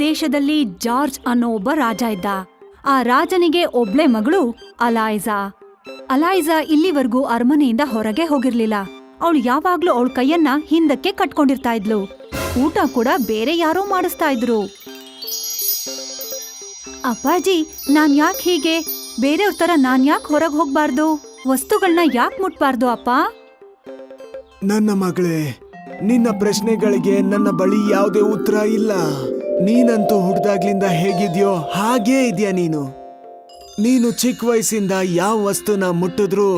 ದೇಶದಲ್ಲಿ ಜಾರ್ಜ್ ಅನ್ನೋ ಒಬ್ಬ ರಾಜ ಇದ್ದ. ಆ ರಾಜನಿಗೆ ಒಬ್ಳೆ ಮಗಳು ಅಲೈಜಾ. ಅಲೈಜಾ ಇಲ್ಲಿವರೆಗೂ ಅರಮನೆಯಿಂದ ಹೊರಗೆ ಹೋಗಿರ್ಲಿಲ್ಲ. ಅವಳು ಯಾವಾಗ್ಲೂ ಅವಳ ಕೈಯನ್ನ ಹಿಂದಕ್ಕೆ ಕಟ್ಕೊಂಡಿರ್ತಾ ಇದ್ಲು. ಊಟ ಕೂಡ ಬೇರೆ ಯಾರೋ ಮಾಡಿಸ್ತಾ ಇದ್ರು. ಅಪ್ಪಾಜಿ, ನಾನ್ ಯಾಕೆ ಹೀಗೆ? ಬೇರೆಯವ್ರ ತರ ನಾನ್ ಯಾಕೆ ಹೊರಗೆ ಹೋಗ್ಬಾರ್ದು? ವಸ್ತುಗಳನ್ನ ಯಾಕೆ ಮುಟ್ಬಾರ್ದು ಅಪ್ಪ? ನನ್ನ ಮಗಳೇ, ನಿನ್ನ ಪ್ರಶ್ನೆಗಳಿಗೆ ನನ್ನ ಬಳಿ ಯಾವುದೇ ಉತ್ತರ ಇಲ್ಲ. ನೀನಂತೂ ಹುಡ್ದಾಗ್ಲಿಂದ ಹೇಗಿದ್ಯೋ ಹಾಗೇ ಇದೆಯಾ ನೀನು ಚಿಕ್ಕ ವಯಸ್ಸಿಂದ ಯಾವ ವಸ್ತುನ ಮುಟ್ಟಿದ್ರು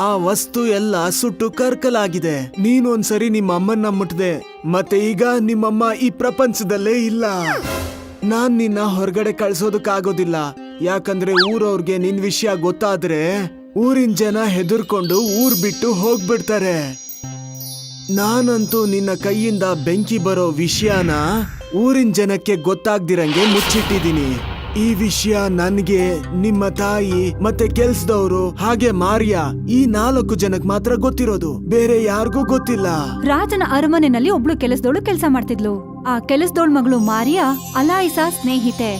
ಆ ವಸ್ತು ಎಲ್ಲ ಸುಟ್ಟು ಕರ್ಕಲಾಗಿದೆ. ನೀನೊಂದ್ಸರಿ ನಿಮ್ಮ ಅಮ್ಮನ್ನ ಮುಟ್ದೆ, ಮತ್ತೆ ಈಗ ನಿಮ್ಮಮ್ಮ ಈ ಪ್ರಪಂಚದಲ್ಲೇ ಇಲ್ಲ. ನಾನ್ ನಿನ್ನ ಹೊರಗಡೆ ಕಳ್ಸೋದಕ್ಕಾಗೋದಿಲ್ಲ. ಯಾಕಂದ್ರೆ ಊರವ್ರಿಗೆ ನಿನ್ ವಿಷಯ ಗೊತ್ತಾದ್ರೆ ಊರಿನ ಜನ ಹೆದರ್ಕೊಂಡು ಊರ್ ಬಿಟ್ಟು ಹೋಗ್ಬಿಡ್ತಾರೆ. ನಾನಂತೂ ನಿನ್ನ ಕೈಯಿಂದ ಬೆಂಕಿ ಬರೋ ವಿಷಯನ ಊರಿನ ಜನಕ್ಕೆ ಗೊತ್ತಾಗ್ದಿರಂಗೆ ಮುಚ್ಚಿಟ್ಟಿದ್ದೀನಿ. ಈ ವಿಷಯ ನನ್ಗೆ, ನಿಮ್ಮ ತಾಯಿ ಮತ್ತೆ ಕೆಲ್ಸದವರು ಹಾಗೆ ಮಾರಿಯಾ, ಈ 4 ಜನಕ್ಕೆ ಮಾತ್ರ ಗೊತ್ತಿರೋದು. ಬೇರೆ ಯಾರಿಗೂ ಗೊತ್ತಿಲ್ಲ. ರಾಜನ ಅರಮನೆಯಲ್ಲಿ ಒಬ್ಳು ಕೆಲಸದವಳು ಕೆಲಸ ಮಾಡ್ತಿದ್ಲು. ಆ ಕೆಲಸದವಳ ಮಗಳು ಮಾರಿಯಾ ಅಲೈಜಾ ಸ್ನೇಹಿತೆ.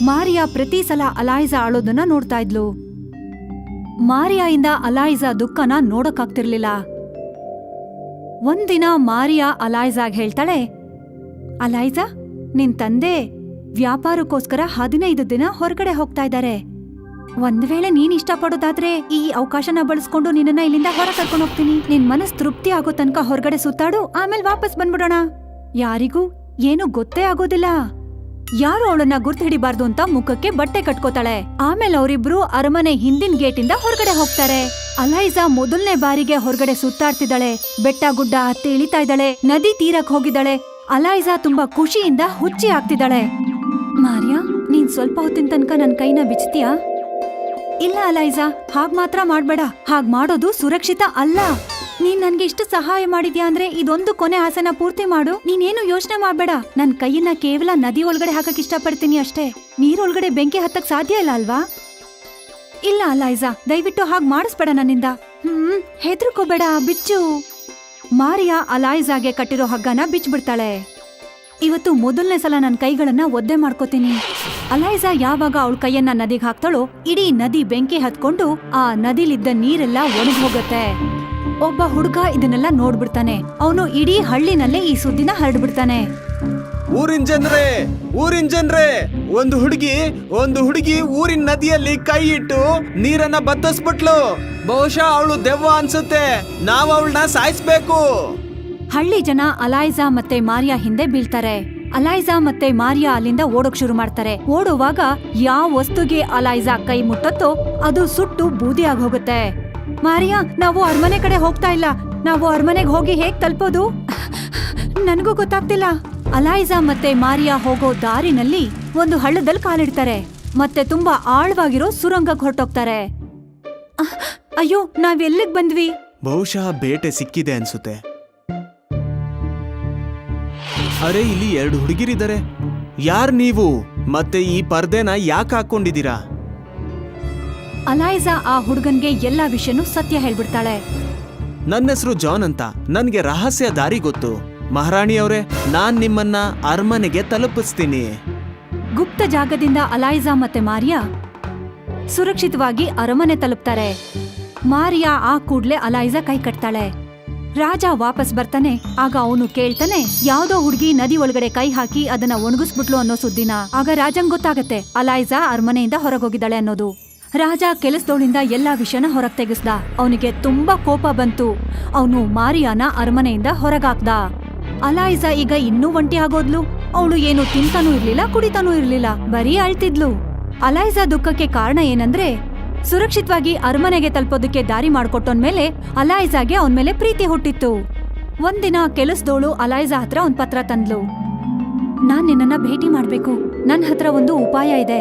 ಮಾರಿಯಾ ಪ್ರತಿ ಸಲ ಅಲೈಜಾ ಅಳೋದನ್ನ ನೋಡ್ತಾ ಇದ್ಲು. ಮಾರಿಯಾಯಿಂದ ಅಲೈಜಾ ದುಃಖನ ನೋಡಕ್ಕಾಗ್ತಿರ್ಲಿಲ್ಲ. ಒಂದಿನ ಮಾರಿಯಾ ಅಲೈಜಾಗ್ ಹೇಳ್ತಾಳೆ, ಅಲೈಜಾ, ನಿನ್ ತಂದೆ ವ್ಯಾಪಾರಕ್ಕೋಸ್ಕರ 15 ದಿನ ಹೊರಗಡೆ ಹೋಗ್ತಾ ಇದ್ದಾರೆ. ಒಂದ್ ವೇಳೆ ನೀನ್ ಇಷ್ಟಪಡೋದಾದ್ರೆ ಈ ಅವಕಾಶನ ಬಳಸ್ಕೊಂಡು ನಿನ್ನನ್ನ ಇಲ್ಲಿಂದ ಹೊರ ಕರ್ಕೊಂಡು ಹೋಗ್ತೀನಿ. ನಿನ್ ಮನಸ್ ತೃಪ್ತಿ ಆಗೋ ತನಕ ಹೊರಗಡೆ ಸುತ್ತಾಡು, ಆಮೇಲೆ ವಾಪಸ್ ಬಂದ್ಬಿಡೋಣ. ಯಾರಿಗೂ ಏನು ಗೊತ್ತೇ ಆಗೋದಿಲ್ಲ. ಯಾರು ಅವಳನ್ನ ಗುರ್ತು ಹಿಡಿಬಾರ್ದು ಅಂತ ಮುಖಕ್ಕೆ ಬಟ್ಟೆ ಕಟ್ಕೋತಾಳೆ. ಆಮೇಲೆ ಅವರಿಬ್ರು ಅರಮನೆ ಹಿಂದಿನ ಗೇಟಿಂದ ಹೊರಗಡೆ ಹೋಗ್ತಾರೆ. ಅಲೈಜಾ ಮೊದಲನೇ ಬಾರಿಗೆ ಹೊರಗಡೆ ಸುತ್ತಾಡ್ತಿದ್ದಾಳೆ. ಬೆಟ್ಟ ಗುಡ್ಡ ಹತ್ತಿ ಇಳಿತಾ ಇದ್ದಾಳೆ. ನದಿ ತೀರಕ್ ಹೋಗಿದ್ದಾಳೆ. ಅಲೈಜಾ ತುಂಬಾ ಖುಷಿಯಿಂದ ಹುಚ್ಚಿ ಆಗ್ತಿದ್ದಾಳೆ. ಮಾರಿಯಾ, ನೀನ್ ಸ್ವಲ್ಪ ಹೊತ್ತಿನ ತನಕ ನನ್ ಕೈನ ಬಿಚ್ತೀಯಾ? ಇಲ್ಲ ಅಲೈಜಾ, ಹಾಗ್ ಮಾತ್ರ ಮಾಡ್ಬೇಡ. ಹಾಗ್ ಮಾಡೋದು ಸುರಕ್ಷಿತ ಅಲ್ಲ. ನೀನ್ ನನ್ಗೆ ಇಷ್ಟು ಸಹಾಯ ಮಾಡಿದ್ಯಾ ಅಂದ್ರೆ ಇದೊಂದು ಕೊನೆ ಆಸೆನ ಪೂರ್ತಿ ಮಾಡು. ನೀನೇನು ಯೋಚನೆ ಮಾಡ್ಬೇಡ. ನನ್ ಕೈಯನ್ನ ಕೇವಲ ನದಿ ಒಳಗಡೆ ಹಾಕಕ್ ಇಷ್ಟಪಡ್ತೀನಿ ಅಷ್ಟೇ. ನೀರೊಳಗಡೆ ಬೆಂಕಿ ಹತ್ತಕ್ ಸಾಧ್ಯ ಇಲ್ಲ ಅಲ್ವಾ? ಇಲ್ಲ ಅಲೈಜಾ, ದಯವಿಟ್ಟು ಹಾಗ್ ಮಾಡಿಸ್ಬೇಡ ನನ್ನಿಂದ. ಹೆದರ್ಕೋಬೇಡ, ಬಿಚ್ಚು. ಮಾರಿಯಾ ಅಲೈಜಾಗೆ ಕಟ್ಟಿರೋ ಹಗ್ಗನ ಬಿಚ್ಬಿಡ್ತಾಳೆ. ಇವತ್ತು ಮೊದಲನೇ ಸಲ ನನ್ ಕೈಗಳನ್ನ ಒದ್ದೆ ಮಾಡ್ಕೋತೀನಿ. ಅಲೈಜಾ ಯಾವಾಗ ಅವಳ ಕೈಯನ್ನ ನದಿಗೆ ಹಾಕ್ತಾಳೋ ಇಡೀ ನದಿ ಬೆಂಕಿ ಹತ್ಕೊಂಡು ಆ ನದಿಲಿದ್ದ ನೀರೆಲ್ಲ ಒಣಗಿ ಹೋಗತ್ತೆ. ಒಬ್ಬ ಹುಡುಗ ಇದನ್ನೆಲ್ಲ ನೋಡ್ಬಿಡ್ತಾನೆ. ಅವನು ಇಡೀ ಹಳ್ಳಿನಲ್ಲೇ ಈ ಸುದ್ದಿನ ಹರಡ್ಬಿಡ್ತಾನೆ. ಊರಿನ ಜನರೇ, ಒಂದು ಹುಡುಗಿ ಊರಿನ ನದಿಯಲ್ಲಿ ಕೈ ಇಟ್ಟು ನೀರನ್ನ ಬತ್ತಿಸ್ಬಿಟ್ಲು. ಬಹುಶಃ ಅವಳು ದೆವ್ವ ಅನ್ಸುತ್ತೆ. ನಾವ್ ಅವಳನ್ನ ಸಾಯಿಸ್ಬೇಕು. ಹಳ್ಳಿ ಜನ ಅಲೈಜಾ ಮತ್ತೆ ಮಾರಿಯಾ ಹಿಂದೆ ಬೀಳ್ತಾರೆ. ಅಲೈಜಾ ಮತ್ತೆ ಮಾರಿಯಾ ಅಲ್ಲಿಂದ ಓಡೋಕ್ ಶುರು ಮಾಡ್ತಾರೆ. ಓಡುವಾಗ ಯಾವ ವಸ್ತುಗೆ ಅಲೈಜಾ ಕೈ ಮುಟ್ಟತ್ತೋ ಅದು ಸುಟ್ಟು ಬೂದಿ ಆಗಿ ಹೋಗುತ್ತೆ. ಮಾರಿಯಾ, ನಾವು ಅರಮನೆ ಕಡೆ ಹೋಗ್ತಾ ಇಲ್ಲ. ನಾವು ಅರಮನೆಗೆ ಹೋಗಿ ಹೇಗ್ ತಲುಪೋದು? ನನಗೂ ಗೊತ್ತಾಗ್ತಿಲ್ಲ. ಅಲೈಜಾ ಮತ್ತೆ ಮಾರಿಯಾ ಹೋಗೋ ದಾರಿನಲ್ಲಿ ಒಂದು ಹಳ್ಳದಲ್ಲಿ ಕಾಲಿಡ್ತಾರೆ. ಮತ್ತೆ ತುಂಬಾ ಆಳವಾಗಿರೋ ಸುರಂಗಕ್ಕೆ ಹೊರಟೋಗ್ತಾರೆ. ಅಯ್ಯೋ, ನಾವೆಲ್ಲಿಗ್ ಬಂದ್ವಿ? ಬಹುಶಃ ಬೇಟೆ ಸಿಕ್ಕಿದೆ ಅನ್ಸುತ್ತೆ. ಅರೆ, ಇಲ್ಲಿ 2 ಹುಡುಗಿರಿದ್ದಾರೆ. ಯಾರ್ ನೀವು? ಮತ್ತೆ ಈ ಪರ್ದೆನ ಯಾಕೆ ಹಾಕೊಂಡಿದ್ದೀರಾ? ಅಲೈಜಾ ಆ ಹುಡುಗನ್ಗೆ ಎಲ್ಲಾ ವಿಷಯನೂ ಸತ್ಯ ಹೇಳ್ಬಿಡ್ತಾಳೆ. ನನ್ನ ಹೆಸರು ಜಾನ್ ಅಂತ. ನನ್ಗೆ ರಹಸ್ಯ ದಾರಿ ಗೊತ್ತು. ಮಹಾರಾಣಿಯವರೇ, ನಾನ್ ನಿಮ್ಮನ್ನ ಅರಮನೆಗೆ ತಲುಪಿಸ್ತೀನಿ. ಗುಪ್ತ ಜಾಗದಿಂದ ಅಲೈಜಾ ಮತ್ತೆ ಮಾರಿಯಾ ಸುರಕ್ಷಿತವಾಗಿ ಅರಮನೆ ತಲುಪ್ತಾರೆ. ಮಾರಿಯಾ ಆ ಕೂಡ್ಲೆ ಅಲೈಜಾ ಕೈ ಕಟ್ತಾಳೆ. ರಾಜ ವಾಪಸ್ ಬರ್ತಾನೆ. ಆಗ ಅವನು ಕೇಳ್ತಾನೆ, ಯಾವ್ದೋ ಹುಡುಗಿ ನದಿ ಒಳಗಡೆ ಕೈ ಹಾಕಿ ಅದನ್ನ ಒಣಗಿಸ್ಬಿಟ್ಲು ಅನ್ನೋ ಸುದ್ದಿನ. ಆಗ ರಾಜಂಗ್ ಗೊತ್ತಾಗತ್ತೆ ಅಲೈಜಾ ಅರಮನೆಯಿಂದ ಹೊರಗೋಗಿದ್ದಾಳೆ ಅನ್ನೋದು. ರಾಜ ಕೆಲಸದವಳಿಂದ ಎಲ್ಲಾ ವಿಷಯನ ಹೊರಗ್ ತೆಗೆಸ್ದ. ಅವನಿಗೆ ತುಂಬಾ ಕೋಪ ಬಂತು. ಅವನು ಮಾರಿಯಾನ ಅರಮನೆಯಿಂದ ಹೊರಗಾಕ್ದ. ಅಲೈಜಾ ಈಗ ಇನ್ನೂ ಒಂಟಿ ಆಗೋದ್ಲು. ಅವಳು ಏನು ತಿಂತಾನೂ ಇರ್ಲಿಲ್ಲ, ಕುಡಿತಾನೂ ಇರ್ಲಿಲ್ಲ, ಬರೀ ಅಳ್ತಿದ್ಲು. ಅಲೈಜಾ ದುಃಖಕ್ಕೆ ಕಾರಣ ಏನಂದ್ರೆ ಸುರಕ್ಷಿತವಾಗಿ ಅರಮನೆಗೆ ತಲುಪೋದಕ್ಕೆ ದಾರಿ ಮಾಡ್ಕೊಟ್ಟೋನ್ಮೇಲೆ ಅಲೈಜಾಗೆ ಅವನ್ ಮೇಲೆ ಪ್ರೀತಿ ಹುಟ್ಟಿತ್ತು. ಒಂದಿನ ಕೆಲಸದವಳು ಅಲೈಜಾ ಹತ್ರ ಒಂದ್ ಪತ್ರ ತಂದ್ಲು. ನಾನ್ ನಿನ್ನನ್ನ ಭೇಟಿ ಮಾಡ್ಬೇಕು. ನನ್ ಹತ್ರ ಒಂದು ಉಪಾಯ ಇದೆ.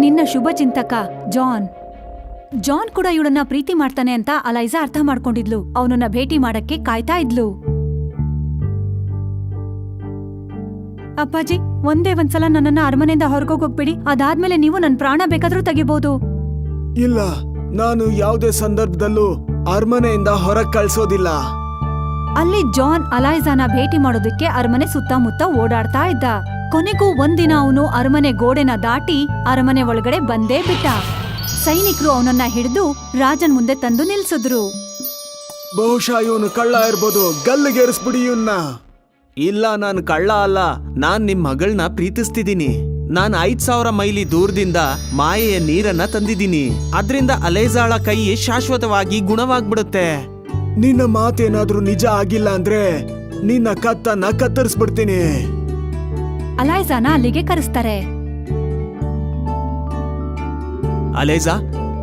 ನಿನ್ನ ಶುಭ ಚಿಂತಕ ಜಾನ್ ಕೂಡ ಇವಳನ್ನ ಪ್ರೀತಿ ಮಾಡ್ತಾನೆ ಅಂತ ಅಲೈಜಾ ಅರ್ಥ ಮಾಡ್ಕೊಂಡಿದ್ಲು. ಅವನನ್ನ ಭೇಟಿ ಮಾಡಕ್ಕೆ ಕಾಯ್ತಾ ಇದ್ಲು. ಅಪ್ಪಾಜಿ, ಒಂದ್ಸಲ ನನ್ನನ್ನ ಅರಮನೆಯಿಂದ ಹೊರಗೋಗ್ಬಿಡಿ. ಅದಾದ್ಮೇಲೆ ನೀವು ನನ್ ಪ್ರಾಣ ಬೇಕಾದ್ರೂ ತೆಗಿಬಹುದು. ಇಲ್ಲ, ನಾನು ಯಾವುದೇ ಸಂದರ್ಭದಲ್ಲೂ ಅರಮನೆಯಿಂದ ಹೊರಗೆ ಕಳ್ಸೋದಿಲ್ಲ. ಅಲ್ಲಿ ಜಾನ್ ಅಲೈಜಾನ ಭೇಟಿ ಮಾಡೋದಕ್ಕೆ ಅರಮನೆ ಸುತ್ತಮುತ್ತ ಓಡಾಡ್ತಾ ಇದ್ದ. ಕೊನೆಗೂ ಒಂದಿನ ಅವನು ಅರಮನೆ ಗೋಡೆನ ದಾಟಿ ಅರಮನೆ ಒಳಗಡೆ ಬಂದೇ ಬಿಟ್ಟ. ಸೈನಿಕರು ಅವನನ್ನ ಹಿಡಿದು ರಾಜನ್ ಮುಂದೆ ತಂದು ನಿಲ್ಸಿದ್ರು. ಬಹುಶಃ ಇವನು ಕಳ್ಳ ಇರ್ಬೋದು, ಗಲ್ಲಿಗೇರಿಸ್ಬಿಡಿ ಇವನ್ನ. ಇಲ್ಲ, ನಾನ್ ಕಳ್ಳ ಅಲ್ಲ. ನಾನ್ ನಿಮ್ ಮಗಳನ್ನ ಪ್ರೀತಿಸ್ತಿದ್ದೀನಿ. ನಾನ್ 5000 ಮೈಲಿ ದೂರದಿಂದ ಮಾಯೆಯ ನೀರನ್ನ ತಂದಿದ್ದೀನಿ. ಅದ್ರಿಂದ ಅಲೈಜಾಳ ಕೈ ಶಾಶ್ವತವಾಗಿ ಗುಣವಾಗ್ಬಿಡುತ್ತೆ. ನಿನ್ನ ಮಾತೇನಾದ್ರೂ ನಿಜ ಆಗಿಲ್ಲ ಅಂದ್ರೆ ನಿನ್ನ ಕತ್ತನ್ನ ಕತ್ತರಿಸ್ಬಿಡ್ತೀನಿ. ಅಲೈಜಾನ ಅಲ್ಲಿಗೆ ಕರೆಸ್ತಾರೆ. ಅಲೈಜಾ,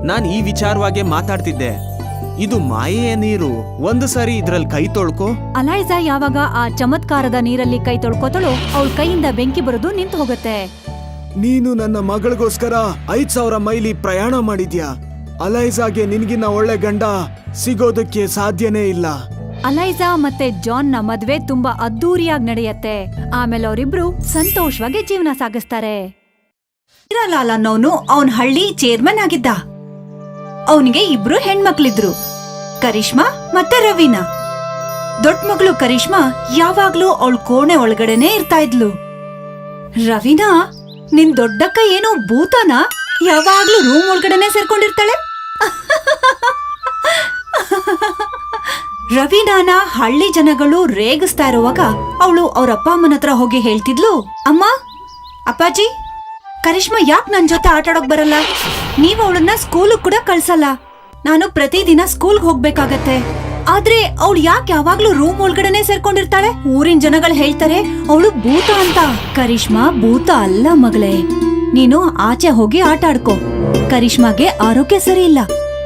ನಾನ್ ಈ ವಿಚಾರವಾಗಿ ಮಾತಾಡ್ತಿದ್ದೆ. ಇದು ಮಾಯೆಯ ನೀರು. ಒಂದು ಸಾರಿ ಇದ್ರಲ್ಲಿ ಕೈ ತೊಳ್ಕೊ. ಅಲೈಜಾ ಯಾವಾಗ ಆ ಚಮತ್ಕಾರದ ನೀರಲ್ಲಿ ಕೈ ತೊಳ್ಕೋತಳು, ಅವಳ ಕೈಯಿಂದ ಬೆಂಕಿ ಬರೋದು ನಿಂತು ಹೋಗುತ್ತೆ. ನೀನು ನನ್ನ ಮಗಳಿಗೋಸ್ಕರ 5000 ಮೈಲಿ ಪ್ರಯಾಣ ಮಾಡಿದ್ಯಾ. ಅಲೈಜಾಗೆ ನಿನ್ಗಿನ್ನ ಒಳ್ಳೆ ಗಂಡ ಸಿಗೋದಕ್ಕೆ ಸಾಧ್ಯನೇ ಇಲ್ಲ. ಅಲೈಜಾ ಮತ್ತೆ ಜಾನ್ನ ಮದ್ವೆ ತುಂಬಾ ಅದ್ದೂರಿಯಾಗಿ ನಡೆಯತ್ತೆ. ಆಮೇಲೆ ಅವರಿಬ್ರು ಸಂತೋಷವಾಗಿ ಜೀವನ ಸಾಗಿಸ್ತಾರೆ. ಹೀರಾಲಾಲ್ ಅನ್ನೋನು ಅವನ್ ಹಳ್ಳಿ ಚೇರ್ಮನ್ ಆಗಿದ್ದ. ಅವನಿಗೆ 2 ಹೆಣ್ಮಕ್ಳಿದ್ರು, ಕರಿಷ್ಮಾ ಮತ್ತೆ ರವೀನಾ. ದೊಡ್ಡ ಮಗಳು ಕರಿಷ್ಮಾ ಯಾವಾಗ್ಲೂ ಅವಳ ಕೋಣೆ ಒಳಗಡೆನೆ ಇರ್ತಾ ಇದ್ಲು. ರವೀನಾ, ನಿನ್ ದೊಡ್ಡಕ್ಕ ಏನೋ ಭೂತನ, ಯಾವಾಗ್ಲೂ ರೂಮ್ ಒಳಗಡೆನೆ ಸೇರ್ಕೊಂಡಿರ್ತಾಳೆ. ರವೀನಾನ ಹಳ್ಳಿ ಜನಗಳು ರೇಗಿಸ್ತಾ ಇರುವಾಗ ಅವಳು ಅವ್ರ ಅಪ್ಪ ಅಮ್ಮನ ಹತ್ರ ಹೋಗಿ ಹೇಳ್ತಿದ್ಲು, ಅಮ್ಮ, ಅಪ್ಪಾಜಿ, ಕರಿಷ್ಮಾ ಯಾಕೆ ನನ್ ಜೊತೆ ಆಟಾಡೋಕ್ ಬರಲ್ಲ? ನೀವ್ ಅವಳನ್ನ ಸ್ಕೂಲ್ ಕೂಡ ಕಳ್ಸಲ್ಲ. ನಾನು ಪ್ರತಿದಿನ ಸ್ಕೂಲ್ಗೆ ಹೋಗ್ಬೇಕಾಗತ್ತೆ. ಆದ್ರೆ ಅವಳು ಯಾಕೆ ಯಾವಾಗ್ಲೂ ರೂಮ್ ಒಳಗಡೆನೆ ಸೇರ್ಕೊಂಡಿರ್ತಾಳೆ? ಊರಿನ ಜನಗಳು ಹೇಳ್ತಾರೆ ಅವಳು ಭೂತ ಅಂತ. ಕರಿಷ್ಮಾ ಭೂತ ಅಲ್ಲ ಮಗಳೇ, ನೀನು ಆಚೆ ಹೋಗಿ ಆಟ ಆಡ್ಕೋ. ಕರಿಷ್ಮಾಗೆ ಆರೋಗ್ಯ ಸರಿ ಇಲ್ಲ,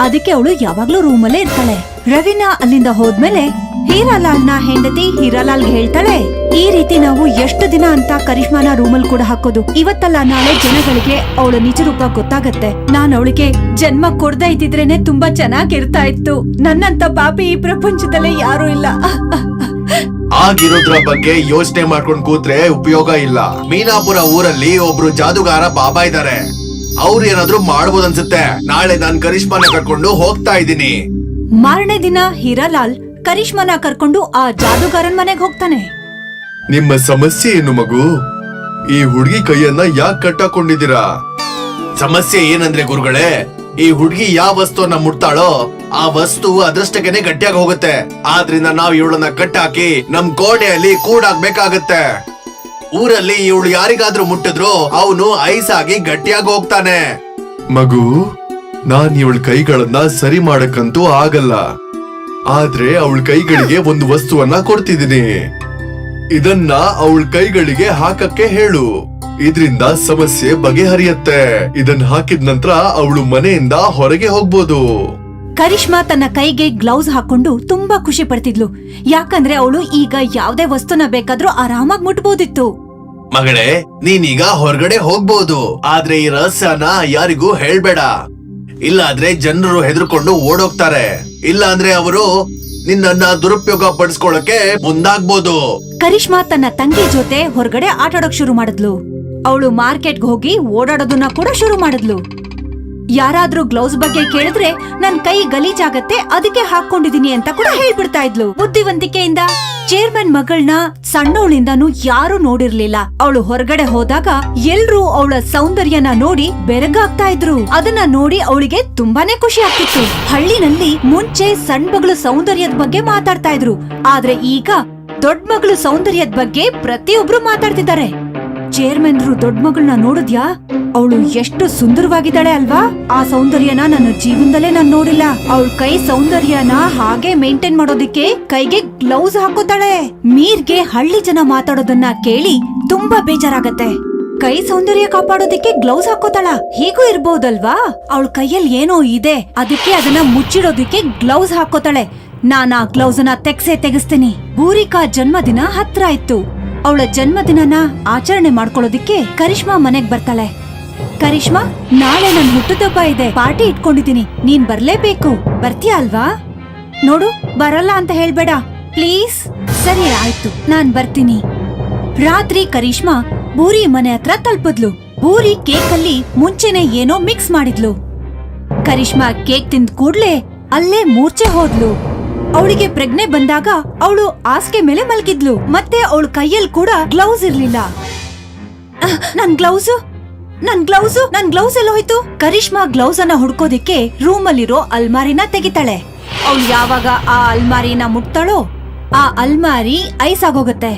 ಅದಕ್ಕೆ ಅವಳು ಯಾವಾಗ್ಲೂ ರೂಮಲ್ಲೇ ಇರ್ತಾಳೆ. ರವೀನಾ ಅಲ್ಲಿಂದ ಹೋದ್ಮೇಲೆ ಹೀರಾಲಾಲ್ನ ಹೆಂಡತಿ ಹೀರಾಲಾಲ್ಗೆ ಹೇಳ್ತಾಳೆ, ಈ ರೀತಿ ನಾವು ಎಷ್ಟು ದಿನ ಅಂತ ಕರಿಷ್ಮಾನ ರೂಮಲ್ ಕೂಡ ಹಾಕೋದು? ಇವತ್ತಲ್ಲ ನಾಳೆ ಜನಗಳಿಗೆ ಅವಳ ನಿಜ ರೂಪ ಗೊತ್ತಾಗತ್ತೆ. ನಾನ್ ಅವಳಿಗೆ ಜನ್ಮ ಕೊಡ್ದೇ ಇದ್ದಿದ್ರೇನೆ ತುಂಬಾ ಚೆನ್ನಾಗಿರ್ತಾ ಇತ್ತು. ನನ್ನಂತ ಪಾಪಿ ಈ ಪ್ರಪಂಚದಲ್ಲೇ ಯಾರು ಇಲ್ಲ. ಆಗಿರೋದ್ರ ಬಗ್ಗೆ ಯೋಚನೆ ಮಾಡ್ಕೊಂಡ್ ಕೂತ್ರೆ ಉಪಯೋಗ ಇಲ್ಲ. ಮೀನಾಪುರ ಊರಲ್ಲಿ ಒಬ್ರು ಜಾದುಗಾರ ಬಾಬಾ ಇದಾರೆ. ಅವ್ರು ಏನಾದ್ರೂ ಮಾಡ್ಬೋದನ್ಸುತ್ತೆ. ನಾಳೆ ನಾನ್ ಕರಿಷ್ಮಾನ ಕರ್ಕೊಂಡು ಹೋಗ್ತಾ ಇದ್ದೀನಿ. ಮಾರನೇ ದಿನ ಹೀರಾಲಾಲ್ ಕರಿಷ್ಮಾನ ಕರ್ಕೊಂಡು ಆ ಜಾದುಗಾರನ್ ಮನೆಗೆ ಹೋಗ್ತಾನೆ. ನಿಮ್ಮ ಸಮಸ್ಯೆ ಏನು ಮಗು? ಈ ಹುಡುಗಿ ಕೈಯನ್ನ ಯಾಕೆ ಕಟ್ಟಾಕೊಂಡಿದ್ದೀರಾ? ಸಮಸ್ಯೆ ಏನಂದ್ರೆ ಗುರುಗಳೇ, ಈ ಹುಡುಗಿ ಯಾವ ವಸ್ತುವನ್ನ ಮುಟ್ತಾಳೋ ಆ ವಸ್ತು ಅದೃಷ್ಟಕ್ಕೆನೆ ಗಟ್ಟಿಯಾಗಿ ಹೋಗುತ್ತೆ. ಆದ್ರಿಂದ ನಾವ್ ಇವಳನ್ನ ಕಟ್ಟಾಕಿ ನಮ್ ಕೋಣೆಯಲ್ಲಿ ಕೂಡಾಕ್ಬೇಕಾಗತ್ತೆ. ಊರಲ್ಲಿ ಇವಳು ಯಾರಿಗಾದ್ರೂ ಮುಟ್ಟಿದ್ರು ಅವನು ಐಸಾಗಿ ಗಟ್ಟಿಯಾಗಿ ಹೋಗ್ತಾನೆ. ಮಗು, ನಾನ್ ಇವಳ ಕೈಗಳನ್ನ ಸರಿ ಮಾಡಕ್ಕಂತೂ ಆಗಲ್ಲ. ಆದ್ರೆ ಅವಳ ಕೈಗಳಿಗೆ ಒಂದು ವಸ್ತುವನ್ನ ಕೊಡ್ತಿದ್ದೀನಿ. ಇದನ್ನ ಅವಳ ಕೈಗಳಿಗೆ ಹಾಕಕ್ಕೆ ಹೇಳು. ಇದ್ರಿಂದ ಸಮಸ್ಯೆ ಬಗೆಹರಿಯತ್ತೆ. ಇದನ್ನ ಹಾಕಿದ ನಂತರ ಅವಳು ಮನೆಯಿಂದ ಹೊರಗೆ ಹೋಗ್ಬೋದು. ಕರಿಷ್ಮಾ ತನ್ನ ಕೈಗೆ ಗ್ಲೌಸ್ ಹಾಕೊಂಡು ತುಂಬಾ ಖುಷಿ ಪಡ್ತಿದ್ಲು. ಯಾಕಂದ್ರೆ ಅವಳು ಈಗ ಯಾವ್ದೇ ವಸ್ತುನ ಬೇಕಾದ್ರೂ ಆರಾಮಾಗಿ ಮುಟ್ಬೋದಿತ್ತು. ಮಗಳೇ, ನೀನೀಗ ಹೊರಗಡೆ ಹೋಗ್ಬೋದು. ಆದ್ರೆ ಈ ರಹಸ್ಯನ ಯಾರಿಗೂ ಹೇಳ್ಬೇಡ. ಇಲ್ಲಾದ್ರೆ ಜನರು ಹೆದರ್ಕೊಂಡು ಓಡೋಗ್ತಾರೆ. ಇಲ್ಲ ಅಂದ್ರೆ ಅವರು ನಿನ್ನನ್ನ ದುರುಪಯೋಗ ಪಡಿಸ್ಕೊಳ್ಳಕ್ಕೆ ಮುಂದಾಗ್ಬೋದು. ಕರಿಷ್ಮಾ ತನ್ನ ತಂಗಿ ಜೊತೆ ಹೊರಗಡೆ ಆಟಾಡೋಕ್ ಶುರು ಮಾಡಿದ್ಲು. ಅವಳು ಮಾರ್ಕೆಟ್ಗೆ ಹೋಗಿ ಓಡಾಡೋದನ್ನ ಕೂಡ ಶುರು ಮಾಡಿದ್ಲು. ಯಾರಾದ್ರೂ ಗ್ಲೌಸ್ ಬಗ್ಗೆ ಕೇಳಿದ್ರೆ ನನ್ ಕೈ ಗಲೀಜಾಗತ್ತೆ, ಅದಕ್ಕೆ ಹಾಕೊಂಡಿದೀನಿ ಅಂತ ಕೂಡ ಹೇಳ್ಬಿಡ್ತಾ ಇದ್ಲು. ಬುದ್ಧಿವಂತಿಕೆಯಿಂದ ಚೇರ್ಮನ್ ಮಗಳನ್ನ ಸಣ್ಣವಳಿಂದಾನು ಯಾರು ನೋಡಿರ್ಲಿಲ್ಲ. ಅವಳು ಹೊರಗಡೆ ಹೋದಾಗ ಎಲ್ರೂ ಅವಳ ಸೌಂದರ್ಯನ ನೋಡಿ ಬೆರಗಾಗ್ತಾ ಇದ್ರು. ಅದನ್ನ ನೋಡಿ ಅವಳಿಗೆ ತುಂಬಾನೇ ಖುಷಿ ಆಗ್ತಿತ್ತು. ಹಳ್ಳಿನಲ್ಲಿ ಮುಂಚೆ ಸಣ್ಣ ಮಗಳು ಸೌಂದರ್ಯದ ಬಗ್ಗೆ ಮಾತಾಡ್ತಾ ಇದ್ರು, ಆದ್ರೆ ಈಗ ದೊಡ್ಡ ಮಗಳು ಸೌಂದರ್ಯದ ಬಗ್ಗೆ ಪ್ರತಿಯೊಬ್ರು ಮಾತಾಡ್ತಿದ್ದಾರೆ. ಚೇರ್ಮನ್ರು ದೊಡ್ಡ ಮಗಳನ್ನ ನೋಡಿದ್ಯಾ? ಅವಳು ಎಷ್ಟು ಸುಂದರವಾಗಿದ್ದಾಳೆ ಅಲ್ವಾ? ಆ ಸೌಂದರ್ಯನ ನನ್ನ ಜೀವನದಲ್ಲೇ ನಾನ್ ನೋಡಿಲ್ಲ. ಅವಳ ಕೈ ಸೌಂದರ್ಯನ ಹಾಗೆ ಮೇಂಟೈನ್ ಮಾಡೋದಿಕ್ಕೆ ಕೈಗೆ ಗ್ಲೌಸ್ ಹಾಕೋತಾಳೆ. ಮೀರ್ಗೆ ಹಳ್ಳಿ ಜನ ಮಾತಾಡೋದನ್ನ ಕೇಳಿ ತುಂಬಾ ಬೇಜಾರಾಗತ್ತೆ. ಕೈ ಸೌಂದರ್ಯ ಕಾಪಾಡೋದಿಕ್ಕೆ ಗ್ಲೌಸ್ ಹಾಕೋತಾಳ? ಹೀಗೂ ಇರ್ಬೋದಲ್ವಾ? ಅವಳ ಕೈಯಲ್ಲಿ ಏನೋ ಇದೆ, ಅದಕ್ಕೆ ಅದನ್ನ ಮುಚ್ಚಿಡೋದಿಕ್ಕೆ ಗ್ಲೌಸ್ ಹಾಕೋತಾಳೆ. ನಾನ್ ಆ ಗ್ಲೌಸ್ ನ ತೆಗಿಸ್ತೀನಿ. ಭೂರಿಕಾ ಜನ್ಮದಿನ ಹತ್ರ ಇತ್ತು. ಅವಳ ಜನ್ಮದಿನನ ಆಚರಣೆ ಮಾಡ್ಕೊಳ್ಳೋದಿಕ್ಕೆ ಕರಿಷ್ಮಾ ಮನೆಗ್ ಬರ್ತಾಳೆ. ಕರಿಷ್ಮಾ, ನಾಳೆ ನನ್ ಹುಟ್ಟುಹಬ್ಬ ಇದೆ, ಪಾರ್ಟಿ ಇಟ್ಕೊಂಡಿದೀನಿ, ನೀನ್ ಬರ್ಲೇಬೇಕು. ಬರ್ತೀಯ ಅಲ್ವಾ? ನೋಡು, ಬರಲ್ಲ ಅಂತ ಹೇಳ್ಬೇಡ ಪ್ಲೀಸ್. ಸರಿ ಆಯ್ತು, ನಾನ್ ಬರ್ತೀನಿ. ರಾತ್ರಿ ಕರಿಷ್ಮಾ ಭೂರಿ ಮನೆ ಹತ್ರ ತಲುಪಿದ್ಲು. ಭೂರಿ ಕೇಕಲ್ಲಿ ಮುಂಚೆನೆ ಏನೋ ಮಿಕ್ಸ್ ಮಾಡಿದ್ಲು. ಕರಿಷ್ಮಾ ಕೇಕ್ ತಿಂದ ಕೂಡ್ಲೆ ಅಲ್ಲೇ ಮೂರ್ಛೆ ಹೋದ್ಲು. ಅವಳಿಗೆ ಪ್ರಜ್ಞೆ ಬಂದಾಗ ಅವಳು ಹಾಸಿಗೆ ಮೇಲೆ ಮಲಗಿದ್ಲು. ಮತ್ತೆ ಅವಳ ಕೈಯಲ್ಲಿ ಕೂಡ ಗ್ಲೌಸ್ ಇರ್ಲಿಲ್ಲ. ನನ್ ಗ್ಲೌಸ್ ಎಲ್ಲ ಹೋಯ್ತು. ಕರಿಷ್ಮಾ ಗ್ಲೌಸ್ ಅನ್ನ ಹುಡ್ಕೋದಿಕ್ಕೆ ರೂಮಲ್ಲಿರೋ ಅಲ್ಮಾರಿನ ತೆಗಿತಾಳೆ. ಅವಳು ಯಾವಾಗ ಆ ಅಲ್ಮಾರಿನ ಮುಟ್ತಾಳೋ ಆ ಅಲ್ಮಾರಿ ಐಸ್ ಆಗೋಗತ್ತೆ.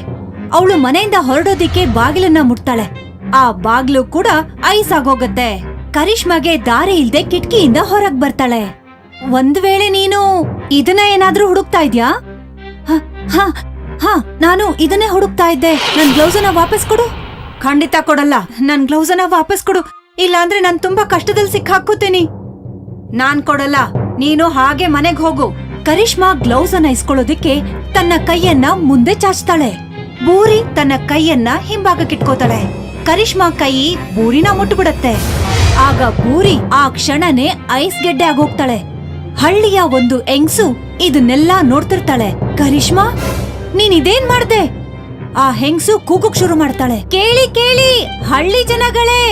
ಅವಳು ಮನೆಯಿಂದ ಹೊರಡೋದಿಕ್ಕೆ ಬಾಗಿಲನ್ನ ಮುಟ್ತಾಳೆ. ಆ ಬಾಗ್ಲು ಕೂಡ ಐಸ್ ಆಗೋಗತ್ತೆ. ಕರಿಷ್ಮಾಗೆ ದಾರಿ ಇಲ್ದೆ ಕಿಟಕಿಯಿಂದ ಹೊರಗ್ ಬರ್ತಾಳೆ. ಒಂದ್ ವೇಳೆ ನೀನು ಇದನ್ನ ಏನಾದ್ರೂ ಹುಡುಕ್ತಾ ಇದ್ಯಾ? ಹಾ, ನಾನು ಇದನ್ನೇ ಹುಡುಕ್ತಾ ಇದ್ದೆ. ನನ್ ಗ್ಲೌಸ್ ಅನ್ನ ವಾಪಸ್ ಕೊಡು. ಖಂಡಿತ ಕೊಡಲ್ಲ. ನನ್ ಗ್ಲೌಸ್ ಅನ್ನ ವಾಪಸ್ ಕೊಡು, ಇಲ್ಲಾಂದ್ರೆ ನಾನ್ ತುಂಬಾ ಕಷ್ಟದಲ್ಲಿ ಸಿಕ್ಕಾಕೋತೀನಿ. ನಾನ್ ಕೊಡಲ್ಲ, ನೀನು ಹಾಗೆ ಮನೆಗ್ ಹೋಗು. ಕರಿಷ್ಮಾ ಗ್ಲೌಸ್ ಅನ್ನ ಇಸ್ಕೊಳ್ಳೋದಿಕ್ಕೆ ತನ್ನ ಕೈಯನ್ನ ಮುಂದೆ ಚಾಚ್ತಾಳೆ. ಬೂರಿ ತನ್ನ ಕೈಯನ್ನ ಹಿಂಭಾಗಕ್ಕಿಟ್ಕೋತಾಳೆ. ಕರಿಷ್ಮಾ ಕೈ ಬೂರಿನ ಮುಟ್ಬಿಡತ್ತೆ. ಆಗ ಬೂರಿ ಆ ಕ್ಷಣನೇ ಐಸ್ ಗೆಡ್ಡೆ ಆಗೋಗ್ತಾಳೆ. ಹಳ್ಳಿಯ ಒಂದು ಹೆಂಗ್ಸು ಇದನ್ನೆಲ್ಲ ನೋಡ್ತಿರ್ತಾಳೆ. ಕರಿಷ್ಮಾ, ನೀನ್ ಇದೇನ್ ಮಾಡ್ದೆ? ಆ ಹೆಂಗ್ಸು ಕೂಗಕ್ ಶುರು ಮಾಡ್ತಾಳೆ. ಕೇಳಿ ಕೇಳಿ ಹಳ್ಳಿ ಜನಗಳೇ,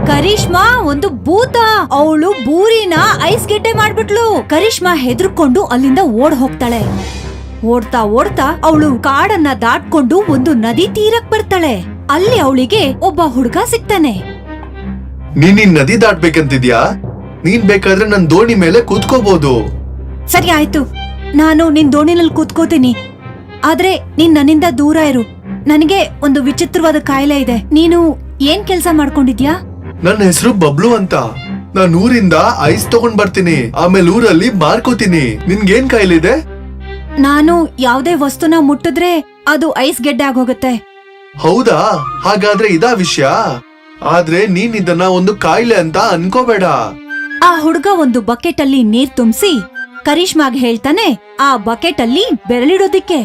ಕರಿಷ್ಮಾ ಒಂದು ಭೂತ. ಅವಳು ಬೂರಿನ ಐಸ್ ಗೆಡ್ಡೆ ಮಾಡ್ಬಿಟ್ಲು. ಕರಿಷ್ಮಾ ಹೆದರ್ಕೊಂಡು ಅಲ್ಲಿಂದ ಓಡ್ ಹೋಗ್ತಾಳೆ. ಓಡ್ತಾ ಓಡ್ತಾ ಅವಳು ಕಾಡನ್ನ ದಾಟ್ಕೊಂಡು ಒಂದು ನದಿ ತೀರಕ್ ಬರ್ತಾಳೆ. ಅಲ್ಲಿ ಅವಳಿಗೆ ಒಬ್ಬ ಹುಡುಗ ಸಿಗ್ತಾನೆ. ನೀನ್ ನದಿ ದಾಟ್ಬೇಕಂತಿದ್ಯಾ? ನೀನ್ ಬೇಕಾದ್ರೆ ನನ್ ದೋಣಿ ಮೇಲೆ ಕೂತ್ಕೋಬಹುದು. ಸರಿ ಆಯ್ತು, ನಾನು ನಿನ್ ದೋಣಿನಲ್ಲಿ ಕೂತ್ಕೋತೀನಿ. ಆದ್ರೆ ನೀನ್ ನನ್ನಿಂದ ದೂರ ಇರು. ನನಗೆ ಒಂದು ವಿಚಿತ್ರವಾದ ಕಾಯಿಲೆ ಇದೆ. ನೀನು ಏನ್ ಕೆಲ್ಸ ಮಾಡ್ಕೊಂಡಿದ್ಯಾ? ನನ್ನ ಹೆಸರು ಬಬ್ಲು ಅಂತ. ನಾನ್ ಊರಿಂದ ಐಸ್ ತಗೊಂಡ್ ಬರ್ತೀನಿ, ಆಮೇಲೆ ಊರಲ್ಲಿ ಮಾರ್ಕೋತೀನಿ. ನಿನ್ಗೇನ್ ಕಾಯಿಲೆ ಇದೆ? ನಾನು ಯಾವ್ದೇ ವಸ್ತುನ ಮುಟ್ಟಿದ್ರೆ ಅದು ಐಸ್ ಗೆಡ್ಡೆ ಆಗೋಗತ್ತೆ. ಹೌದಾ? ಹಾಗಾದ್ರೆ ಇದಾ ವಿಷಯ. ಆದ್ರೆ ನೀನ್ ಇದನ್ನ ಒಂದು ಕಾಯಿಲೆ ಅಂತ ಅನ್ಕೋಬೇಡ. ಆ ಹುಡುಗ ಒಂದು ಬಕೆಟ್ ಅಲ್ಲಿ ನೀರ್ ತುಂಬಿಸಿ ಕರಿಷ್ಮಾಗ್ ಹೇಳ್ತಾನೆ ಆ ಬಕೆಟ್ ಅಲ್ಲಿ ಬೆರಳಿಡೋದಿಕ್ಕೆ.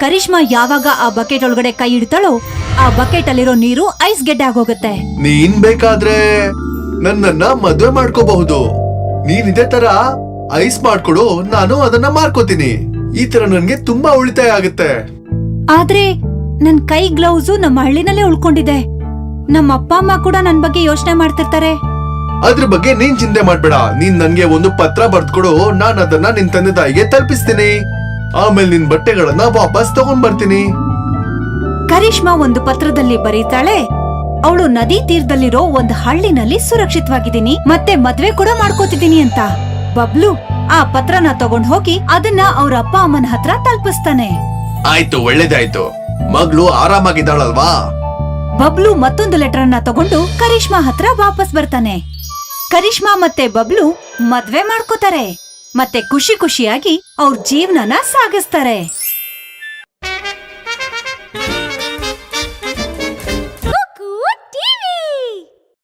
ಕರಿಷ್ಮಾ ಯಾವಾಗ ಆ ಬಕೆಟ್ ಒಳಗಡೆ ಕೈ ಇಡ್ತಾಳೋ ಆ ಬಕೆಟ್ ಅಲ್ಲಿರೋ ನೀರು ಐಸ್ ಗೆಡ್ಡೆ ಆಗೋಗತ್ತೆ. ನೀನ್ ಬೇಕಾದ್ರೆ ನನ್ನನ್ನ ಮದ್ವೆ ಮಾಡ್ಕೋಬಹುದು. ನೀನ್ ಇದೇ ತರ ಐಸ್ ಮಾಡ್ಕೊಡು, ನಾನು ಅದನ್ನ ಮಾರ್ಕೋತೀನಿ. ಈ ತರ ನನ್ಗೆ ತುಂಬಾ ಉಳಿತಾಯ ಆಗುತ್ತೆ. ಆದ್ರೆ ನನ್ ಕೈ ಗ್ಲೌಸು ನಮ್ಮ ಹಳ್ಳಿನಲ್ಲೇ ಉಳ್ಕೊಂಡಿದೆ. ನಮ್ಮ ಅಪ್ಪ ಅಮ್ಮ ಕೂಡ ನನ್ ಬಗ್ಗೆ ಯೋಚನೆ ಮಾಡ್ತಿರ್ತಾರೆ. ಅದ್ರ ಬಗ್ಗೆ ನೀನ್ ಚಿಂತೆ ಮಾಡ್ಬೇಡ. ನೀನ್ ನನ್ಗೆ ಒಂದು ಪತ್ರ ಬರ್ದ್ಕೊಡು, ನಾನ್ ಅದನ್ನ ನಿನ್ ತಂದೆ ತಾಯಿಗೆ ತಲುಪಿಸ್ತೀನಿ. ಆಮೇಲೆ ನಿನ್ ಬಟ್ಟೆಗಳನ್ನ ವಾಪಸ್ ತಗೊಂಡ್ ಬರ್ತೀನಿ. ಕರಿಷ್ಮಾ ಒಂದು ಪತ್ರದಲ್ಲಿ ಬರೀತಾಳೆ, ಅವಳು ನದಿ ತೀರದಲ್ಲಿರೋ ಒಂದು ಹಳ್ಳಿನಲ್ಲಿ ಸುರಕ್ಷಿತವಾಗಿದ್ದೀನಿ, ಮತ್ತೆ ಮದ್ವೆ ಕೂಡ ಮಾಡ್ಕೋತಿದ್ದೀನಿ ಅಂತ. ಬಬ್ಲು ಆ ಪತ್ರನ ತಗೊಂಡ್ ಹೋಗಿ ಅದನ್ನ ಅವ್ರ ಅಪ್ಪ ಅಮ್ಮನ ಹತ್ರ ತಲುಪಿಸ್ತಾನೆ. ಆಯ್ತು, ಒಳ್ಳೇದಾಯ್ತು. ಮಗಳು ಆರಾಮಾಗಿದ್ದಾಳಲ್ವಾ? ಬಬ್ಲು ಮತ್ತೊಂದು ಲೆಟರ್ ಅನ್ನ ತಗೊಂಡು ಕರಿಷ್ಮಾ ಹತ್ರ ವಾಪಸ್ ಬರ್ತಾನೆ. ಕರಿಷ್ಮಾ ಮತ್ತೆ ಬಬ್ಲು ಮದ್ವೆ ಮಾಡ್ಕೋತಾರೆ. ಮತ್ತೆ ಖುಷಿ ಖುಷಿಯಾಗಿ ಅವ್ರ ಜೀವನನ ಸಾಗಿಸ್ತಾರೆ.